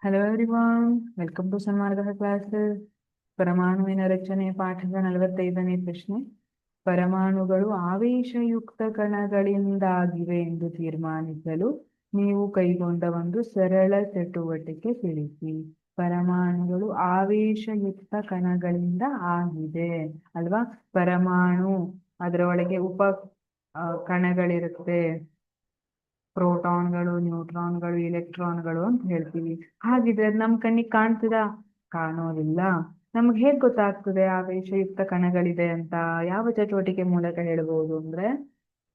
Hello everyone, welcome to Sanmarga classes. ಪರಮಾಣುವಿನ ರಚನೆ ಪಾಠದ 45ನೇ ಪ್ರಶ್ನೆ. ಪರಮಾಣುಗಳು ಆವೇಶಯುಕ್ತ ಕಣಗಳಿಂದಾಗಿವೆ ಎಂದು ತೀರ್ಮಾನಿಸಲು ನೀವು ಕೈಗೊಂಡ ಒಂದು ಸರಳ ಚಟುವಟಿಕೆ ತಿಳಿಸಿ. ಪರಮಾಣುಗಳು ಆವೇಶಯುಕ್ತ ಕಣಗಳಿಂದ ಆಗಿದೆ ಅಲ್ವಾ. ಪರಮಾಣು ಅದರ ಒಳಗೆ ಉಪ ಕಣಗಳಿರುತ್ತೆ. ಪ್ರೋಟಾನ್ಗಳು, ನ್ಯೂಟ್ರಾನ್ಗಳು, ಇಲೆಕ್ಟ್ರಾನ್ಗಳು ಅಂತ ಹೇಳ್ತೀವಿ. ಹಾಗಿದ್ರೆ ನಮ್ ಕಣ್ಣಿಗೆ ಕಾಣ್ತದ? ಕಾಣೋದಿಲ್ಲ. ನಮ್ಗೆ ಹೇಗ್ ಗೊತ್ತಾಗ್ತದೆ ಆವೇಶಯುಕ್ತ ಕಣಗಳಿದೆ ಅಂತ? ಯಾವ ಚಟುವಟಿಕೆ ಮೂಲಕ ಹೇಳ್ಬೋದು ಅಂದ್ರೆ,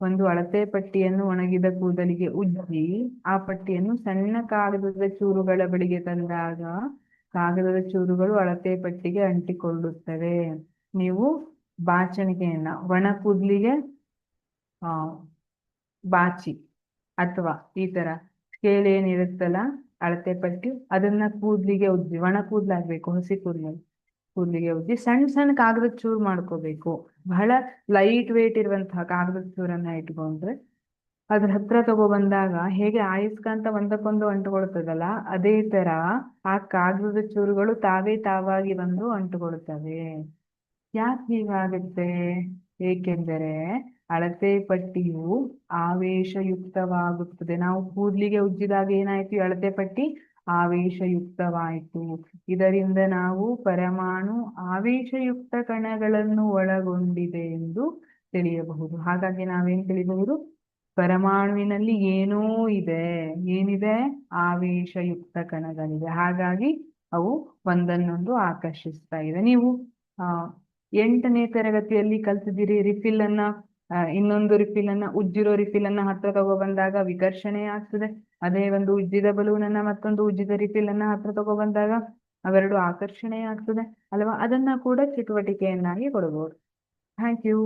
ಒಂದು ಅಳತೆ ಪಟ್ಟಿಯನ್ನು ಒಣಗಿದ ಕೂದಲಿಗೆ ಉಜ್ಜಿ ಆ ಪಟ್ಟಿಯನ್ನು ಸಣ್ಣ ಕಾಗದದ ಚೂರುಗಳ ಬಳಿಗೆ ತಂದಾಗ ಕಾಗದದ ಚೂರುಗಳು ಅಳತೆ ಪಟ್ಟಿಗೆ ಅಂಟಿಕೊಳ್ಳುತ್ತವೆ. ನೀವು ಬಾಚಣಿಗೆಯನ್ನ ಒಣ ಕೂದಲಿಗೆ ಬಾಚಿ ಅಥವಾ ಈ ತರ ಸ್ಕೇಲ್ ಏನಿರುತ್ತಲ್ಲ, ಅಳತೆ ಪಟ್ಟಿ, ಅದನ್ನ ಕೂದ್ಲಿಗೆ ಉಜ್ಜಿ, ಒಣ ಕೂದ್ಲಾಗ್ಬೇಕು, ಹಸಿ ಕೂದ್ಲಿಗೆ ಉಜ್ಜಿ ಸಣ್ಣ ಸಣ್ಣ ಕಾಗದದ ಚೂರು ಮಾಡ್ಕೋಬೇಕು. ಬಹಳ ಲೈಟ್ ವೇಟ್ ಇರುವಂತಹ ಕಾಗದದ ಚೂರನ್ನ ಇಟ್ಕೊಂಡ್ರೆ ಅದ್ರ ಹತ್ರ ತಗೊಬಂದಾಗ ಹೇಗೆ ಆಯಸ್ಕಾಂತ ಒಂದಕ್ಕೊಂದು ಅಂಟುಕೊಳ್ತದಲ್ಲ, ಅದೇ ತರ ಆ ಕಾಗದದ ಚೂರುಗಳು ತಾವಾಗಿ ಬಂದು ಅಂಟುಕೊಳ್ತವೆ. ಯಾಕೆ ಹೀಗಾಗುತ್ತೆ? ಏಕೆಂದರೆ ಅಳತೆ ಪಟ್ಟಿಯು ಆವೇಶಯುಕ್ತವಾಗುತ್ತದೆ. ನಾವು ಕೂದ್ಲಿಗೆ ಉಜ್ಜಿದಾಗ ಏನಾಯ್ತು? ಈ ಅಳತೆ ಪಟ್ಟಿ ಆವೇಶಯುಕ್ತವಾಯಿತು. ಇದರಿಂದ ನಾವು ಪರಮಾಣು ಆವೇಶಯುಕ್ತ ಕಣಗಳನ್ನು ಒಳಗೊಂಡಿದೆ ಎಂದು ತಿಳಿಯಬಹುದು. ಹಾಗಾಗಿ ನಾವೇನ್ ತಿಳಿಬಹುದು? ಪರಮಾಣುವಿನಲ್ಲಿ ಏನೋ ಇದೆ. ಏನಿದೆ? ಆವೇಶಯುಕ್ತ ಕಣಗಳಿದೆ. ಹಾಗಾಗಿ ಅವು ಒಂದನ್ನೊಂದು ಆಕರ್ಷಿಸ್ತಾ ಇದೆ. ನೀವು 8ನೇ ತರಗತಿಯಲ್ಲಿ ಕಲ್ತಿದ್ದೀರಿ. ರಿಫಿಲ್ ಅನ್ನ ಇನ್ನೊಂದು ರಿಫಿಲ್ ಅನ್ನ, ಉಜ್ಜಿರೋ ರಿಫಿಲ್ ಅನ್ನ ಹತ್ರ ತಗೊಬಂದಾಗ ವಿಕರ್ಷಣೆ ಆಗ್ತದೆ. ಅದೇ ಒಂದು ಉಜ್ಜಿದ ಬಲೂನ್ ಅನ್ನ ಮತ್ತೊಂದು ಉಜ್ಜಿದ ರಿಫಿಲ್ ಅನ್ನ ಹತ್ರ ತಗೊಬಂದಾಗ ಅವೆರಡು ಆಕರ್ಷಣೆ ಆಗ್ತದೆ ಅಲ್ವಾ. ಅದನ್ನ ಕೂಡ ಚಟುವಟಿಕೆಯನ್ನಾಗಿ ಕೊಡಬಹುದು. Thank you.